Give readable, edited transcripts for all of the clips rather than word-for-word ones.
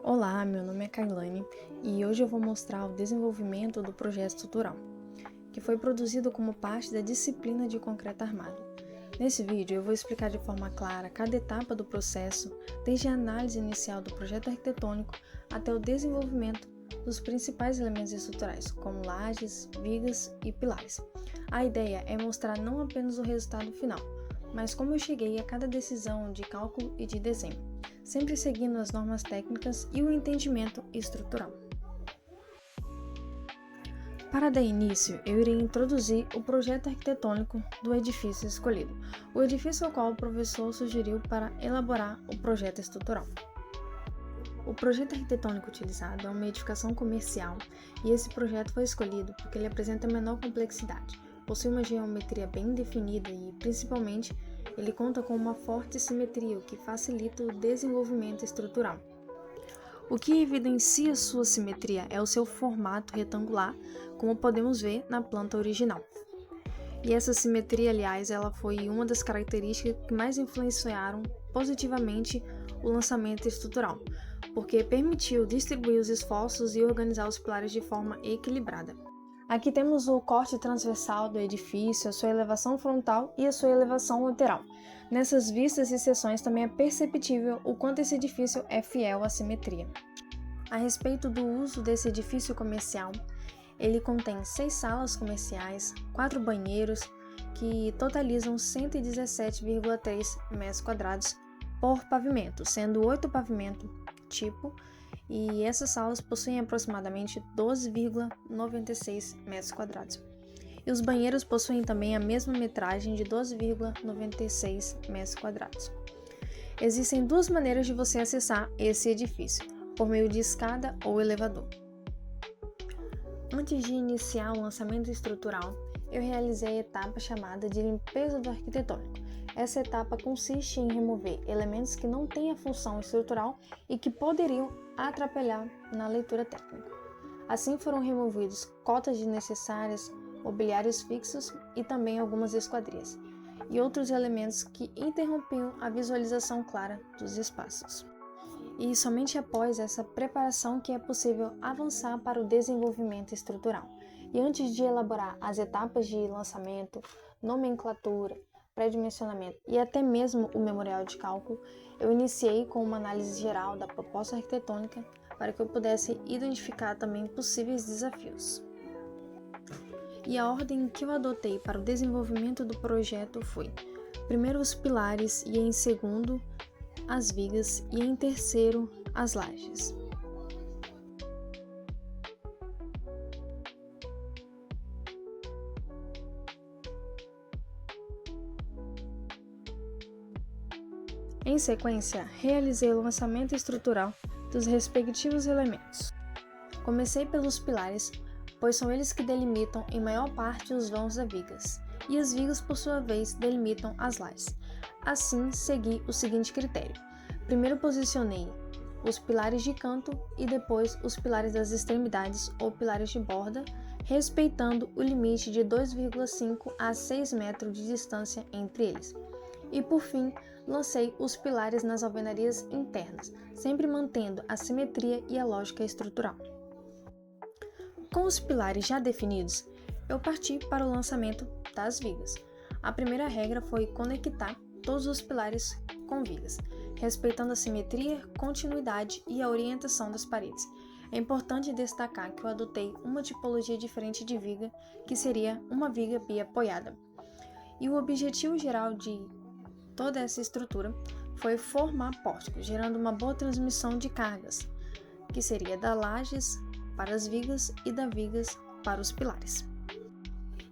Olá, meu nome é Kailane e hoje eu vou mostrar o desenvolvimento do projeto estrutural, que foi produzido como parte da disciplina de concreto armado. Nesse vídeo eu vou explicar de forma clara cada etapa do processo, desde a análise inicial do projeto arquitetônico até o desenvolvimento dos principais elementos estruturais, como lajes, vigas e pilares. A ideia é mostrar não apenas o resultado final, mas como eu cheguei a cada decisão de cálculo e de desenho, sempre seguindo as normas técnicas e o entendimento estrutural. Para dar início, eu irei introduzir o projeto arquitetônico do edifício escolhido, o edifício ao qual o professor sugeriu para elaborar o projeto estrutural. O projeto arquitetônico utilizado é uma edificação comercial e esse projeto foi escolhido porque ele apresenta menor complexidade, possui uma geometria bem definida e, principalmente, ele conta com uma forte simetria, o que facilita o desenvolvimento estrutural. O que evidencia sua simetria é o seu formato retangular, como podemos ver na planta original. E essa simetria, aliás, ela foi uma das características que mais influenciaram positivamente o lançamento estrutural, porque permitiu distribuir os esforços e organizar os pilares de forma equilibrada. Aqui temos o corte transversal do edifício, a sua elevação frontal e a sua elevação lateral. Nessas vistas e seções também é perceptível o quanto esse edifício é fiel à simetria. A respeito do uso desse edifício comercial, ele contém 6 salas comerciais, 4 banheiros, que totalizam 117,3 metros quadrados por pavimento, sendo 8 pavimento tipo, e essas salas possuem aproximadamente 12,96 metros quadrados. E os banheiros possuem também a mesma metragem de 12,96 metros quadrados. Existem duas maneiras de você acessar esse edifício, por meio de escada ou elevador. Antes de iniciar o lançamento estrutural, eu realizei a etapa chamada de limpeza do arquitetônico. Essa etapa consiste em remover elementos que não têm a função estrutural e que poderiam atrapalhar na leitura técnica. Assim foram removidos cotas desnecessárias, mobiliários fixos e também algumas esquadrias, e outros elementos que interrompiam a visualização clara dos espaços. E somente após essa preparação que é possível avançar para o desenvolvimento estrutural. E antes de elaborar as etapas de lançamento, nomenclatura, pré-dimensionamento e até mesmo o memorial de cálculo, eu iniciei com uma análise geral da proposta arquitetônica para que eu pudesse identificar também possíveis desafios. E a ordem que eu adotei para o desenvolvimento do projeto foi: primeiro os pilares e em segundo as vigas e em terceiro as lajes. Em sequência, realizei o lançamento estrutural dos respectivos elementos. Comecei pelos pilares, pois são eles que delimitam em maior parte os vãos das vigas, e as vigas, por sua vez, delimitam as lajes. Assim, segui o seguinte critério: primeiro posicionei os pilares de canto e depois os pilares das extremidades ou pilares de borda, respeitando o limite de 2,5 a 6 metros de distância entre eles. E por fim, lancei os pilares nas alvenarias internas, sempre mantendo a simetria e a lógica estrutural. Com os pilares já definidos, eu parti para o lançamento das vigas. A primeira regra foi conectar todos os pilares com vigas, respeitando a simetria, continuidade e a orientação das paredes. É importante destacar que eu adotei uma tipologia diferente de viga, que seria uma viga biapoiada. E o objetivo geral de toda essa estrutura foi formar pórticos, gerando uma boa transmissão de cargas, que seria da lajes para as vigas e da vigas para os pilares.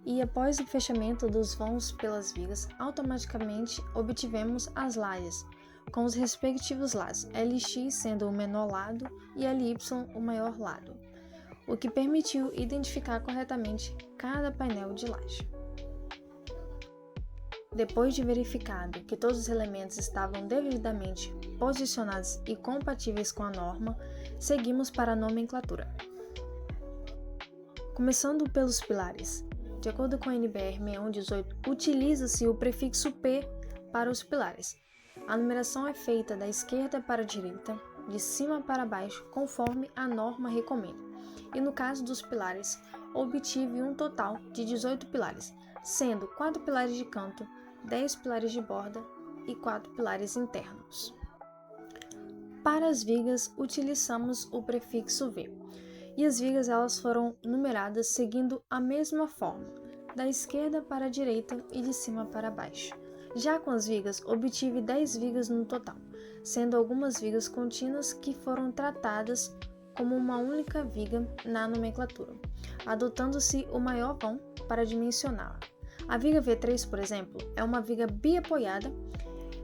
E após o fechamento dos vãos pelas vigas, automaticamente obtivemos as lajes, com os respectivos lados, LX sendo o menor lado e LY o maior lado, o que permitiu identificar corretamente cada painel de laje. Depois de verificado que todos os elementos estavam devidamente posicionados e compatíveis com a norma, seguimos para a nomenclatura. Começando pelos pilares. De acordo com a NBR 6118, utiliza-se o prefixo P para os pilares. A numeração é feita da esquerda para a direita, de cima para baixo, conforme a norma recomenda. E no caso dos pilares, obtive um total de 18 pilares, sendo 4 pilares de canto, 10 pilares de borda e 4 pilares internos. Para as vigas, utilizamos o prefixo V, e as vigas elas foram numeradas seguindo a mesma forma, da esquerda para a direita e de cima para baixo. Já com as vigas, obtive 10 vigas no total, sendo algumas vigas contínuas que foram tratadas como uma única viga na nomenclatura, adotando-se o maior vão para dimensioná-la. A viga V3, por exemplo, é uma viga biapoiada.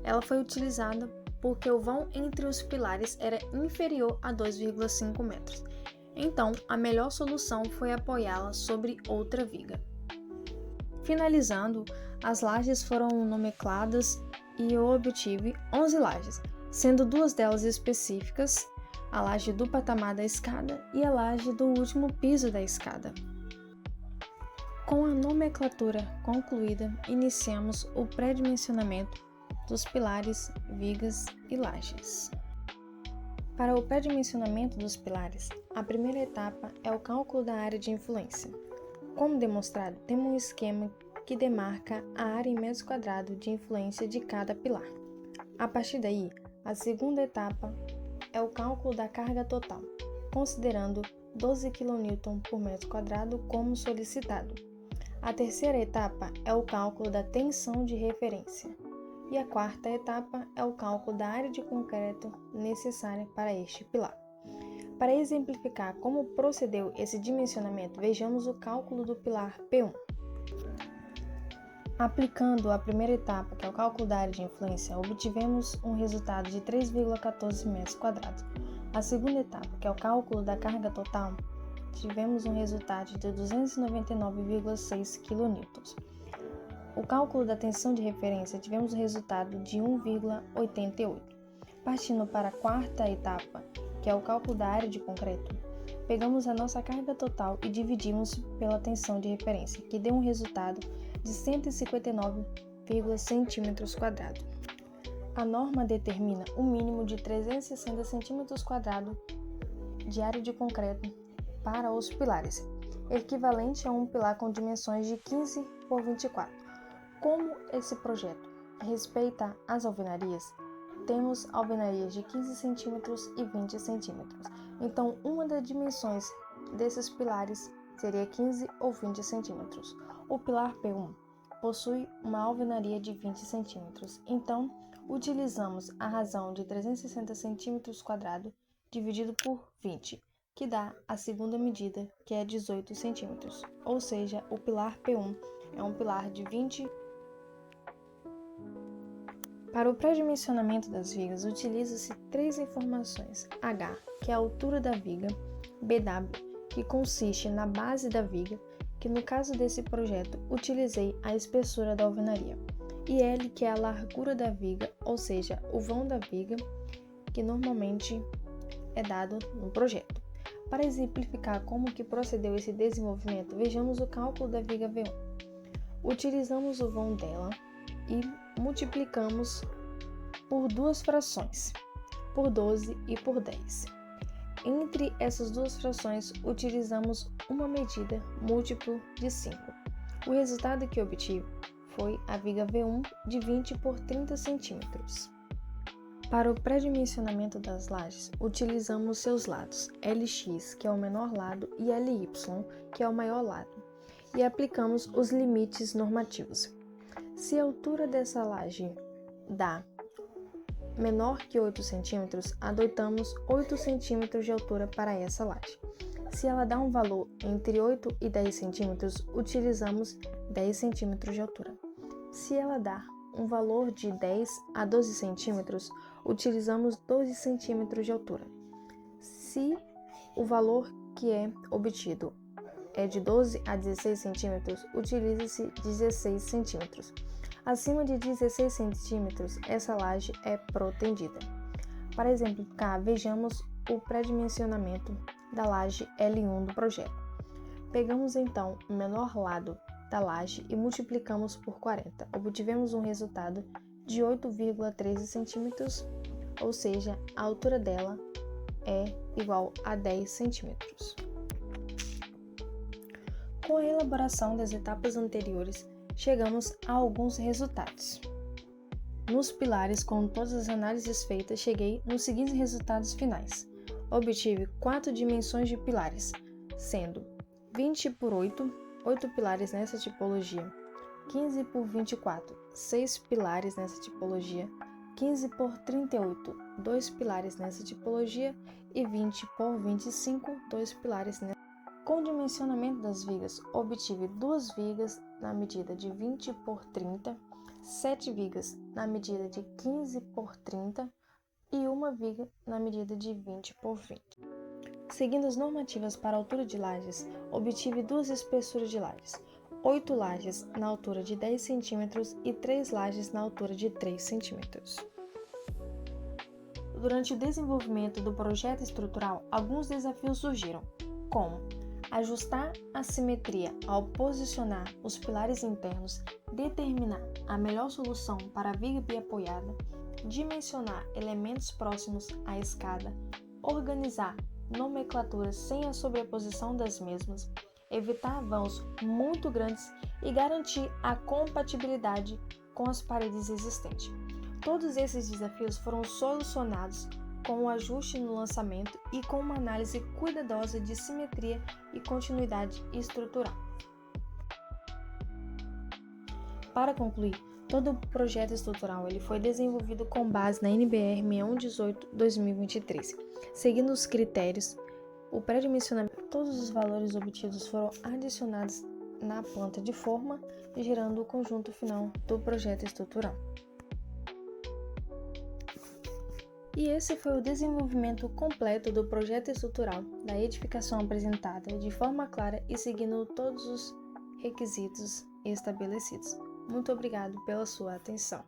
Ela foi utilizada porque o vão entre os pilares era inferior a 2,5 metros. Então, a melhor solução foi apoiá-la sobre outra viga. Finalizando, as lajes foram nomencladas e eu obtive 11 lajes, sendo 2 delas específicas, a laje do patamar da escada e a laje do último piso da escada. Com a nomenclatura concluída, iniciamos o pré-dimensionamento dos pilares, vigas e lajes. Para o pré-dimensionamento dos pilares, a primeira etapa é o cálculo da área de influência. Como demonstrado, temos um esquema que demarca a área em metros quadrados de influência de cada pilar. A partir daí, a segunda etapa é o cálculo da carga total, considerando 12 kN por metro quadrado como solicitado. A terceira etapa é o cálculo da tensão de referência. E a quarta etapa é o cálculo da área de concreto necessária para este pilar. Para exemplificar como procedeu esse dimensionamento, vejamos o cálculo do pilar P1. Aplicando a primeira etapa, que é o cálculo da área de influência, obtivemos um resultado de 3,14 metros quadrados. A segunda etapa, que é o cálculo da carga total, tivemos um resultado de 299,6 kN. O cálculo da tensão de referência, tivemos um resultado de 1,88. Partindo para a quarta etapa, que é o cálculo da área de concreto, pegamos a nossa carga total e dividimos pela tensão de referência, que deu um resultado de 159 cm². A norma determina um mínimo de 360 cm² de área de concreto para os pilares, equivalente a um pilar com dimensões de 15 por 24. Como esse projeto respeita as alvenarias, temos alvenarias de 15 cm e 20 cm. Então, uma das dimensões desses pilares seria 15 ou 20 cm. O pilar P1 possui uma alvenaria de 20 cm. Então, utilizamos a razão de 360 cm² dividido por 20, que dá a segunda medida, que é 18 cm. Ou seja, o pilar P1 é um pilar de 20. Para o pré-dimensionamento das vigas, utiliza-se 3 informações: H, que é a altura da viga, BW, que consiste na base da viga, que no caso desse projeto utilizei a espessura da alvenaria, e L, que é a largura da viga, ou seja, o vão da viga, que normalmente é dado no projeto. Para exemplificar como que procedeu esse desenvolvimento, vejamos o cálculo da viga V1. Utilizamos o vão dela e multiplicamos por 2 frações, por 12 e por 10. Entre essas 2 frações, utilizamos uma medida múltiplo de 5. O resultado que obtive foi a viga V1 de 20 por 30 cm. Para o pré-dimensionamento das lajes, utilizamos seus lados, LX, que é o menor lado, e LY, que é o maior lado, e aplicamos os limites normativos. Se a altura dessa laje dá menor que 8 cm, adotamos 8 cm de altura para essa laje. Se ela dá um valor entre 8 e 10 cm, utilizamos 10 cm de altura. Se ela dá um valor de 10 a 12 cm, utilizamos 12 cm de altura. Se o valor que é obtido é de 12 a 16 cm, utiliza-se 16 cm. Acima de 16 cm, essa laje é protendida. Para exemplificar, vejamos o pré-dimensionamento da laje L1 do projeto. Pegamos então o menor lado da laje e multiplicamos por 40. Obtivemos um resultado de 8,13 cm, ou seja, a altura dela é igual a 10 centímetros. Com a elaboração das etapas anteriores, chegamos a alguns resultados. Nos pilares, com todas as análises feitas, cheguei nos seguintes resultados finais. Obtive 4 dimensões de pilares, sendo 20 por 8 pilares nessa tipologia, 15 por 24, 6 pilares nessa tipologia, 15 por 38, 2 pilares nessa tipologia e 20 por 25, 2 pilares nessa. Com o dimensionamento das vigas, obtive 2 vigas na medida de 20 por 30, 7 vigas na medida de 15 por 30 e uma viga na medida de 20 por 20. Seguindo as normativas para a altura de lajes, obtive 2 espessuras de lajes, 8 lajes na altura de 10 cm e 3 lajes na altura de 3 cm. Durante o desenvolvimento do projeto estrutural, alguns desafios surgiram, como ajustar a simetria ao posicionar os pilares internos, determinar a melhor solução para a viga biapoiada, dimensionar elementos próximos à escada, organizar nomenclaturas sem a sobreposição das mesmas, evitar vãos muito grandes e garantir a compatibilidade com as paredes existentes. Todos esses desafios foram solucionados com o ajuste no lançamento e com uma análise cuidadosa de simetria e continuidade estrutural. Para concluir, todo o projeto estrutural foi desenvolvido com base na NBR 6118/2023. Seguindo os critérios, o pré-dimensionamento, todos os valores obtidos foram adicionados na planta de forma, gerando o conjunto final do projeto estrutural. E esse foi o desenvolvimento completo do projeto estrutural da edificação apresentada de forma clara e seguindo todos os requisitos estabelecidos. Muito obrigado pela sua atenção.